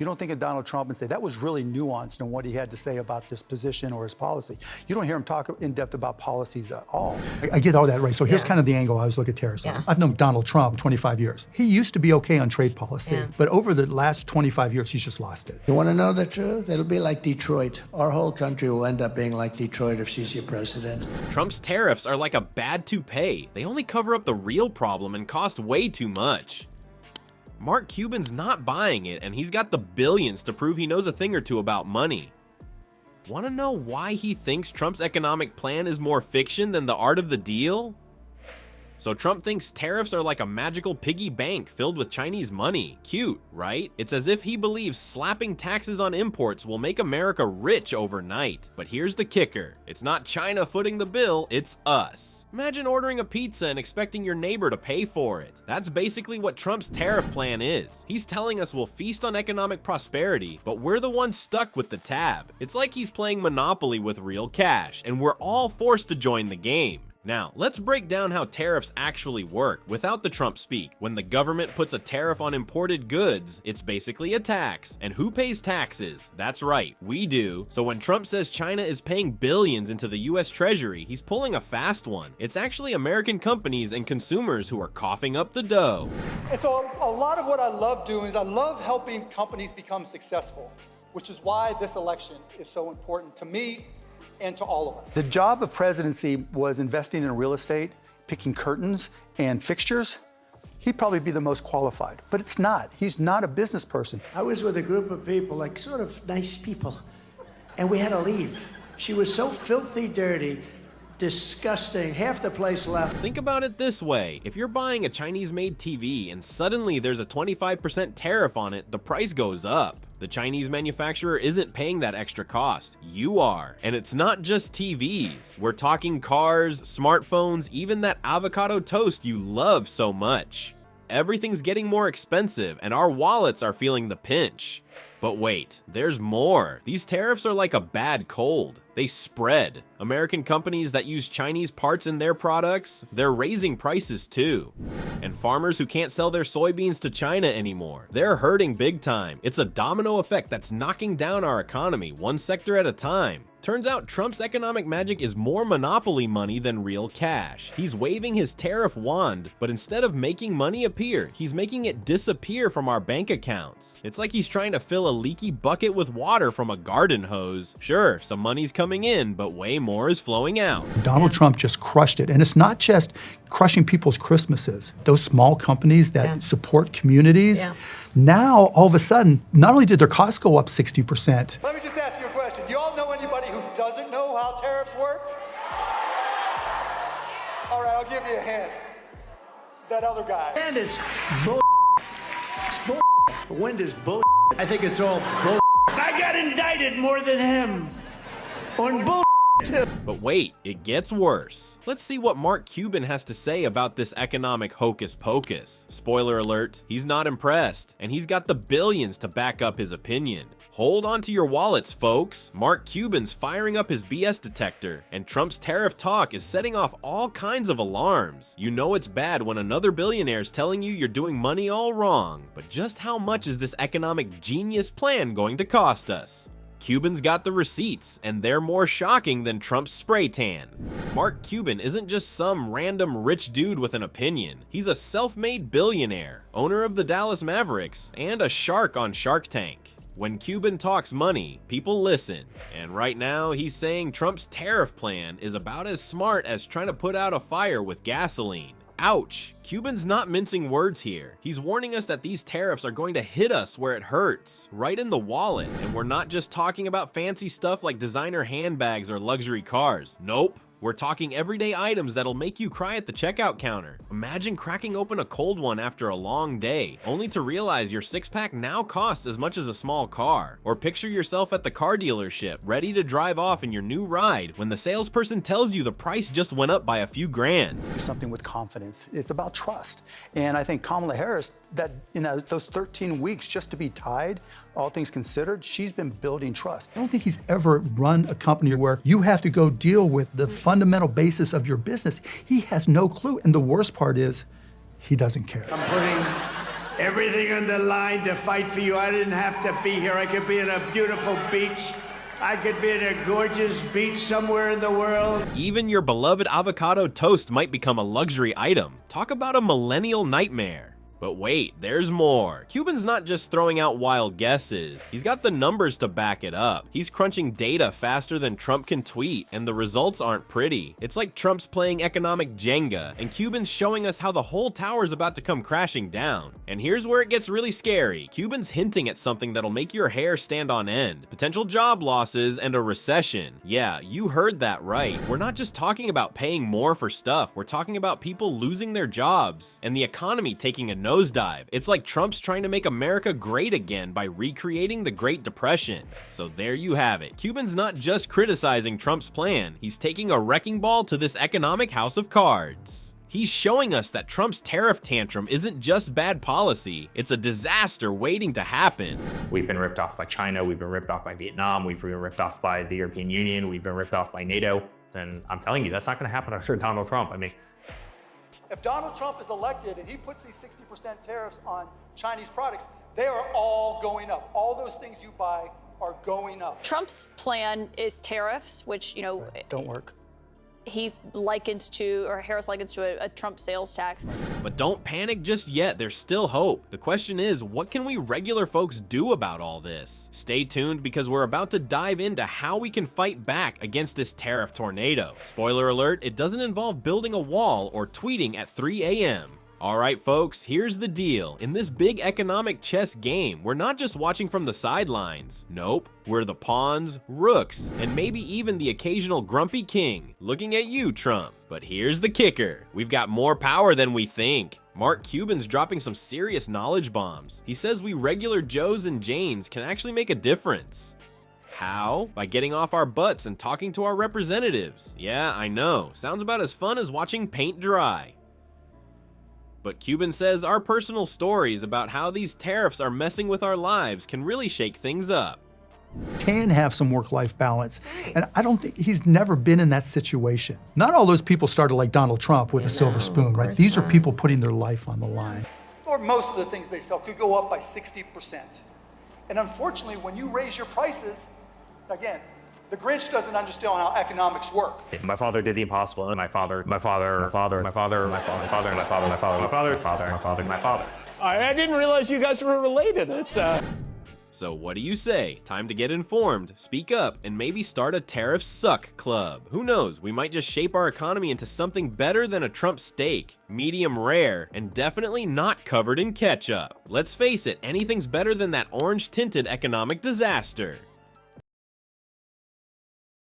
You don't think of Donald Trump and say, that was really nuanced in what he had to say about this position or his policy. You don't hear him talk in depth about policies at all. I get all that right. So here's kind of the angle I was looking at tariffs on. I've known Donald Trump 25 years. He used to be okay on trade policy, but over the last 25 years, he's just lost it. You want to know the truth? It'll be like Detroit. Our whole country will end up being like Detroit if she's your president. Trump's tariffs are like a bad toupee. They only cover up the real problem and cost way too much. Mark Cuban's not buying it, and he's got the billions to prove he knows a thing or two about money. Want to know why he thinks Trump's economic plan is more fiction than the art of the deal? So Trump thinks tariffs are like a magical piggy bank filled with Chinese money. Cute, right? It's as if he believes slapping taxes on imports will make America rich overnight. But here's the kicker. It's not China footing the bill, it's us. Imagine ordering a pizza and expecting your neighbor to pay for it. That's basically what Trump's tariff plan is. He's telling us we'll feast on economic prosperity, but we're the ones stuck with the tab. It's like he's playing Monopoly with real cash, and we're all forced to join the game. Now, let's break down how tariffs actually work without the Trump speak. When the government puts a tariff on imported goods, it's basically a tax. And who pays taxes? That's right, we do. So when Trump says China is paying billions into the US Treasury, he's pulling a fast one. It's actually American companies and consumers who are coughing up the dough. And so a lot of what I love doing is I love helping companies become successful, which is why this election is so important to me and to all of us. The job of presidency was investing in real estate, picking curtains and fixtures. He'd probably be the most qualified, but it's not. He's not a business person. I was with a group of people, like sort of nice people, and we had to leave. She was so filthy dirty, disgusting, half the place left. Think about it this way. If you're buying a Chinese-made TV and suddenly there's a 25% tariff on it, the price goes up. The Chinese manufacturer isn't paying that extra cost. You are. And it's not just TVs. We're talking cars, smartphones, even that avocado toast you love so much. Everything's getting more expensive and our wallets are feeling the pinch. But wait, there's more. These tariffs are like a bad cold. They spread. American companies that use Chinese parts in their products, they're raising prices too. And farmers who can't sell their soybeans to China anymore, they're hurting big time. It's a domino effect that's knocking down our economy, one sector at a time. Turns out Trump's economic magic is more monopoly money than real cash. He's waving his tariff wand, but instead of making money appear, he's making it disappear from our bank accounts. It's like he's trying to fill a leaky bucket with water from a garden hose. Sure, some money's coming in, but way more is flowing out. Donald Trump just crushed it. And it's not just crushing people's Christmases. Those small companies that support communities, now all of a sudden, not only did their costs go up 60%. Let me just ask you a question. Do you all know anybody who doesn't know how tariffs work? All right, I'll give you a hint. That other guy. And it's bull. It's bull. The wind is bull. I think it's all bull. I got indicted more than him on bull. But wait, it gets worse. Let's see what Mark Cuban has to say about this economic hocus pocus. Spoiler alert, he's not impressed, and he's got the billions to back up his opinion. Hold on to your wallets, folks. Mark Cuban's firing up his BS detector, and Trump's tariff talk is setting off all kinds of alarms. You know it's bad when another billionaire's telling you you're doing money all wrong. But just how much is this economic genius plan going to cost us? Cuban's got the receipts, and they're more shocking than Trump's spray tan. Mark Cuban isn't just some random rich dude with an opinion. He's a self-made billionaire, owner of the Dallas Mavericks, and a shark on Shark Tank. When Cuban talks money, people listen. And right now, he's saying Trump's tariff plan is about as smart as trying to put out a fire with gasoline. Ouch! Cuban's not mincing words here. He's warning us that these tariffs are going to hit us where it hurts, right in the wallet. And we're not just talking about fancy stuff like designer handbags or luxury cars. Nope. We're talking everyday items that'll make you cry at the checkout counter. Imagine cracking open a cold one after a long day, only to realize your six-pack now costs as much as a small car. Or picture yourself at the car dealership, ready to drive off in your new ride, when the salesperson tells you the price just went up by a few grand. Do something with confidence. It's about trust. And I think Kamala Harris, that those 13 weeks just to be tied, all things considered, she's been building trust. I don't think he's ever run a company where you have to go deal with the fundamental basis of your business. He has no clue. And the worst part is, he doesn't care. I'm putting everything on the line to fight for you. I didn't have to be here. I could be in a beautiful beach. I could be in a gorgeous beach somewhere in the world. Even your beloved avocado toast might become a luxury item. Talk about a millennial nightmare. But wait, there's more. Cuban's not just throwing out wild guesses. He's got the numbers to back it up. He's crunching data faster than Trump can tweet, and the results aren't pretty. It's like Trump's playing economic Jenga, and Cuban's showing us how the whole tower's about to come crashing down. And here's where it gets really scary. Cuban's hinting at something that'll make your hair stand on end. Potential job losses and a recession. Yeah, you heard that right. We're not just talking about paying more for stuff. We're talking about people losing their jobs, and the economy taking a nosedive. It's like Trump's trying to make America great again by recreating the Great Depression. So there you have it. Cuban's not just criticizing Trump's plan, he's taking a wrecking ball to this economic house of cards. He's showing us that Trump's tariff tantrum isn't just bad policy, it's a disaster waiting to happen. We've been ripped off by China, we've been ripped off by Vietnam, we've been ripped off by the European Union, we've been ripped off by NATO. And I'm telling you, that's not gonna happen under Donald Trump. I mean, If Donald Trump is elected and he puts these 60% tariffs on Chinese products, they are all going up. All those things you buy are going up. Trump's plan is tariffs, which, Don't work. he likens to, or Harris likens to a Trump sales tax. But don't panic just yet, there's still hope. The question is, what can we regular folks do about all this? Stay tuned because we're about to dive into how we can fight back against this tariff tornado. Spoiler alert, it doesn't involve building a wall or tweeting at 3 a.m. Alright folks, here's the deal. In this big economic chess game, we're not just watching from the sidelines. Nope, we're the pawns, rooks, and maybe even the occasional grumpy king, looking at you, Trump. But here's the kicker. We've got more power than we think. Mark Cuban's dropping some serious knowledge bombs. He says we regular Joes and Janes can actually make a difference. How? By getting off our butts and talking to our representatives. Yeah, I know. Sounds about as fun as watching paint dry. But Cuban says our personal stories about how these tariffs are messing with our lives can really shake things up. Can have some work-life balance. And I don't think he's never been in that situation. Not all those people started like Donald Trump with a silver spoon, right? These are people putting their life on the line. Or most of the things they sell could go up by 60%. And unfortunately, when you raise your prices, again, the Grinch doesn't understand how economics work. my father did the impossible, and my father. I didn't realize you guys were related. It's So what do you say? Time to get informed, speak up, and maybe start a Tariffs Suck club. Who knows, we might just shape our economy into something better than a Trump steak. Medium rare, and definitely not covered in ketchup. Let's face it, anything's better than that orange-tinted economic disaster.